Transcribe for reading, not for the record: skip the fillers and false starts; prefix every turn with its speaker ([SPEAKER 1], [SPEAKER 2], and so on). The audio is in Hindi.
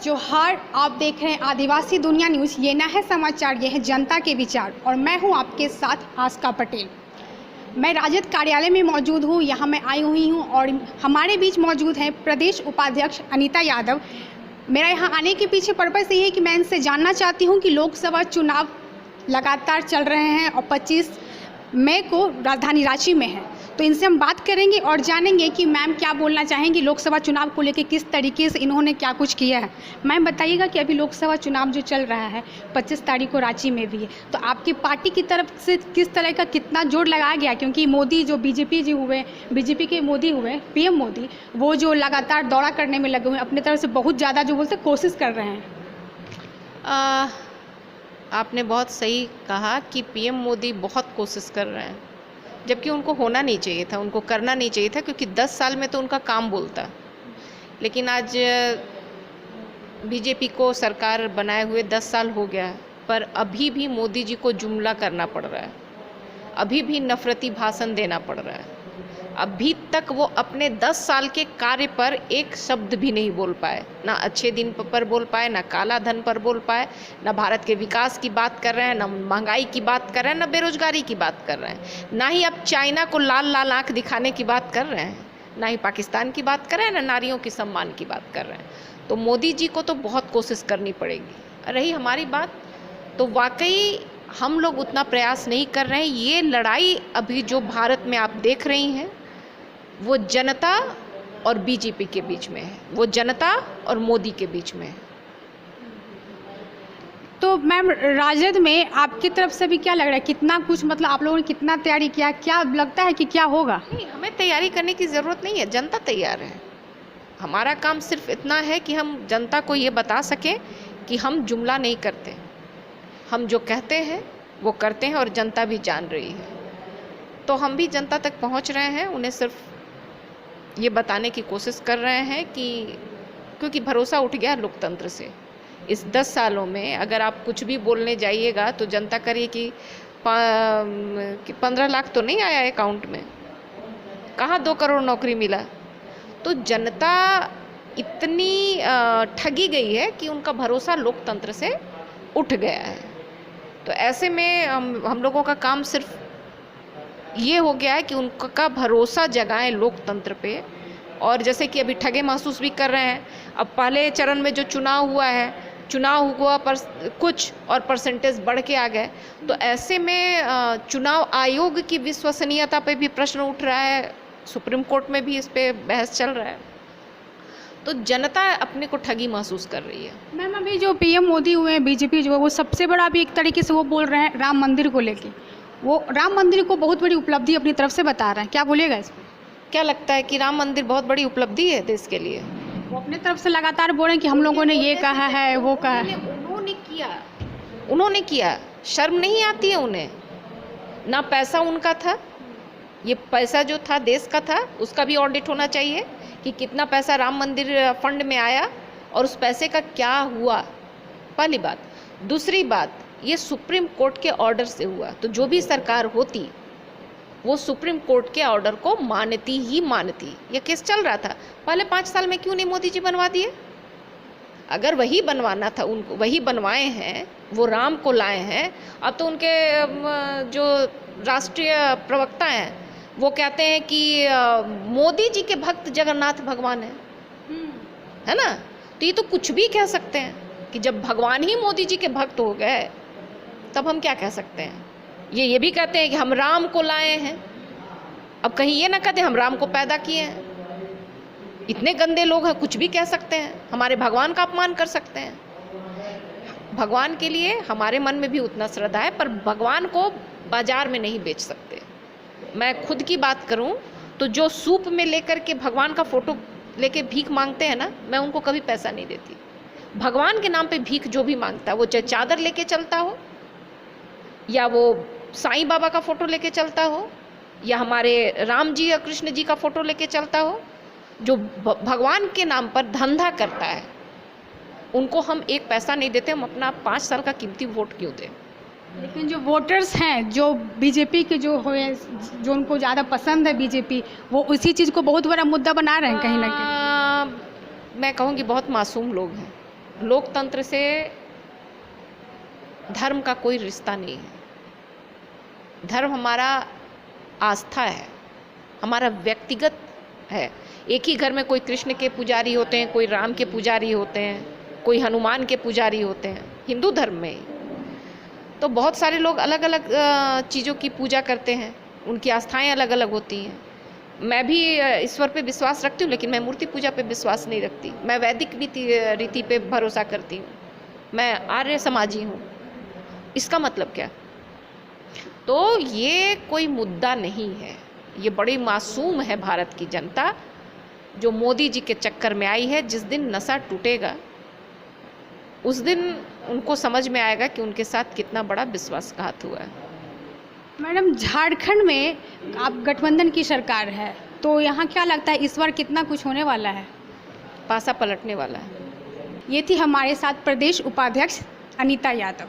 [SPEAKER 1] जोहार, आप देख रहे हैं आदिवासी दुनिया न्यूज़। ये ना है समाचार, ये है जनता के विचार और मैं हूं आपके साथ आस्का पटेल। मैं राजद कार्यालय में मौजूद हूं, यहां मैं आई हुई हूं और हमारे बीच मौजूद हैं प्रदेश उपाध्यक्ष अनीता यादव। मेरा यहां आने के पीछे पर्पज़ ये है कि मैं इनसे जानना चाहती हूं कि लोकसभा चुनाव लगातार चल रहे हैं और 25 मई को राजधानी रांची में है, तो इनसे हम बात करेंगे और जानेंगे कि मैम क्या बोलना चाहेंगी लोकसभा चुनाव को लेकर, किस तरीके से इन्होंने क्या कुछ किया है। मैम बताइएगा कि अभी लोकसभा चुनाव जो चल रहा है 25 तारीख को रांची में भी है, तो आपकी पार्टी की तरफ से किस तरह का कितना जोर लगाया गया, क्योंकि मोदी जो बीजेपी के मोदी हुए पीएम मोदी, वो जो लगातार दौरा करने में लगे हुए हैं, अपनी तरफ से बहुत ज़्यादा जो बोलते कोशिश कर रहे हैं।
[SPEAKER 2] आपने बहुत सही कहा कि पीएम मोदी बहुत कोशिश कर रहे हैं, जबकि उनको होना नहीं चाहिए था, उनको करना नहीं चाहिए था, क्योंकि 10 साल में तो उनका काम बोलता। लेकिन आज बीजेपी को सरकार बनाए हुए 10 साल हो गया, पर अभी भी मोदी जी को जुमला करना पड़ रहा है, अभी भी नफरती भाषण देना पड़ रहा है। अभी तक वो अपने 10 साल के कार्य पर एक शब्द भी नहीं बोल पाए, ना अच्छे दिन पर बोल पाए, ना काला धन पर बोल पाए, ना भारत के विकास की बात कर रहे हैं, ना महंगाई की बात कर रहे हैं, ना बेरोजगारी की बात कर रहे हैं, ना ही अब चाइना को लाल लाल आंख दिखाने की बात कर रहे हैं, ना ही पाकिस्तान की बात कर रहे हैं, ना नारियों के सम्मान की बात कर रहे हैं। तो मोदी जी को तो बहुत कोशिश करनी पड़ेगी। रही हमारी बात, तो वाकई हम लोग उतना प्रयास नहीं कर रहे हैं। ये लड़ाई अभी जो भारत में आप देख रही हैं, वो जनता और बीजेपी के बीच में है, वो जनता और मोदी के बीच में है।
[SPEAKER 1] तो मैम राजद में आपकी तरफ से भी क्या लग रहा है, कितना कुछ मतलब आप लोगों ने कितना तैयारी किया, क्या लगता है कि क्या होगा?
[SPEAKER 2] नहीं, हमें तैयारी करने की ज़रूरत नहीं है, जनता तैयार है। हमारा काम सिर्फ इतना है कि हम जनता को ये बता सकें कि हम जुमला नहीं करते, हम जो कहते हैं वो करते हैं और जनता भी जान रही है। तो हम भी जनता तक पहुंच रहे हैं, उन्हें सिर्फ ये बताने की कोशिश कर रहे हैं कि क्योंकि भरोसा उठ गया लोकतंत्र से। इस 10 सालों में अगर आप कुछ भी बोलने जाइएगा तो जनता करिए कि 15 लाख तो नहीं आया अकाउंट में, कहाँ 2 करोड़ नौकरी मिला। तो जनता इतनी ठगी गई है कि उनका भरोसा लोकतंत्र से उठ गया है। तो ऐसे में हम लोगों का काम सिर्फ ये हो गया है कि उनका भरोसा जगाएं लोकतंत्र पे। और जैसे कि अभी ठगे महसूस भी कर रहे हैं। अब पहले चरण में जो चुनाव हुआ पर कुछ और परसेंटेज बढ़ के आ गए, तो ऐसे में चुनाव आयोग की विश्वसनीयता पे भी प्रश्न उठ रहा है, सुप्रीम कोर्ट में भी इस पे बहस चल रहा है। तो जनता अपने को ठगी महसूस कर रही है।
[SPEAKER 1] मैम अभी जो पीएम मोदी हुए हैं, बीजेपी जो है वो सबसे बड़ा अभी एक तरीके से वो बोल रहे हैं राम मंदिर को लेके, वो राम मंदिर को बहुत बड़ी उपलब्धि अपनी तरफ से बता रहे हैं, क्या बोलिएगा इस पर? क्या
[SPEAKER 2] लगता है कि राम मंदिर बहुत बड़ी उपलब्धि है देश के लिए?
[SPEAKER 1] वो अपनी तरफ से लगातार बोल रहे हैं कि हम लोगों ने ये कहा है, वो कहा है।
[SPEAKER 2] उन्होंने किया, शर्म नहीं आती है उन्हें? ना पैसा उनका था, ये पैसा जो था देश का था, उसका भी ऑडिट होना चाहिए कि कितना पैसा राम मंदिर फंड में आया और उस पैसे का क्या हुआ, पहली बात। दूसरी बात, ये सुप्रीम कोर्ट के ऑर्डर से हुआ, तो जो भी सरकार होती वो सुप्रीम कोर्ट के ऑर्डर को मानती ही मानती। ये केस चल रहा था, पहले 5 साल में क्यों नहीं मोदी जी बनवा दिए? अगर वही बनवाना था, उनको वही बनवाए हैं, वो राम को लाए हैं। अब तो उनके जो राष्ट्रीय प्रवक्ता हैं वो कहते हैं कि मोदी जी के भक्त जगन्नाथ भगवान है ना। तो ये तो कुछ भी कह सकते हैं कि जब भगवान ही मोदी जी के भक्त हो गए तब हम क्या कह सकते हैं। ये भी कहते हैं कि हम राम को लाए हैं। अब कहीं ये ना कहते हम राम को पैदा किए हैं। इतने गंदे लोग हैं, कुछ भी कह सकते हैं, हमारे भगवान का अपमान कर सकते हैं। भगवान के लिए हमारे मन में भी उतना श्रद्धा है, पर भगवान को बाजार में नहीं बेच सकते। मैं खुद की बात करूं तो जो सूप में लेकर के भगवान का फोटो लेके भीख मांगते हैं ना, मैं उनको कभी पैसा नहीं देती। भगवान के नाम पे भीख जो भी मांगता है, वो चाहे चादर लेके चलता हो, या वो साईं बाबा का फ़ोटो लेके चलता हो, या हमारे राम जी या कृष्ण जी का फ़ोटो लेके चलता हो, जो भगवान के नाम पर धंधा करता है, उनको हम एक पैसा नहीं देते। हम अपना 5 साल का कीमती वोट क्यों दें?
[SPEAKER 1] लेकिन जो वोटर्स हैं, जो बीजेपी के जो उनको ज़्यादा पसंद है बीजेपी, वो उसी चीज़ को बहुत बड़ा मुद्दा बना रहे हैं कहीं ना कहीं।
[SPEAKER 2] मैं कहूँगी बहुत मासूम लोग हैं, लोकतंत्र से धर्म का कोई रिश्ता नहीं है। धर्म हमारा आस्था है, हमारा व्यक्तिगत है। एक ही घर में कोई कृष्ण के पुजारी होते हैं, कोई राम के पुजारी होते हैं, कोई हनुमान के पुजारी होते हैं हिंदू धर्म में। तो बहुत सारे लोग अलग अलग चीज़ों की पूजा करते हैं, उनकी आस्थाएं अलग अलग होती हैं। मैं भी ईश्वर पे विश्वास रखती हूँ, लेकिन मैं मूर्ति पूजा पे विश्वास नहीं रखती। मैं वैदिक रीति पे भरोसा करती हूँ, मैं आर्य समाजी हूँ। इसका मतलब क्या? तो ये कोई मुद्दा नहीं है, ये बड़ी मासूम है भारत की जनता जो मोदी जी के चक्कर में आई है। जिस दिन नशा टूटेगा उस दिन उनको समझ में आएगा कि उनके साथ कितना बड़ा विश्वासघात हुआ है।
[SPEAKER 1] मैडम, झारखंड में आप गठबंधन की सरकार है, तो यहाँ क्या लगता है इस बार कितना कुछ होने वाला है?
[SPEAKER 2] पासा पलटने वाला है।
[SPEAKER 1] ये थी हमारे साथ प्रदेश उपाध्यक्ष अनीता यादव।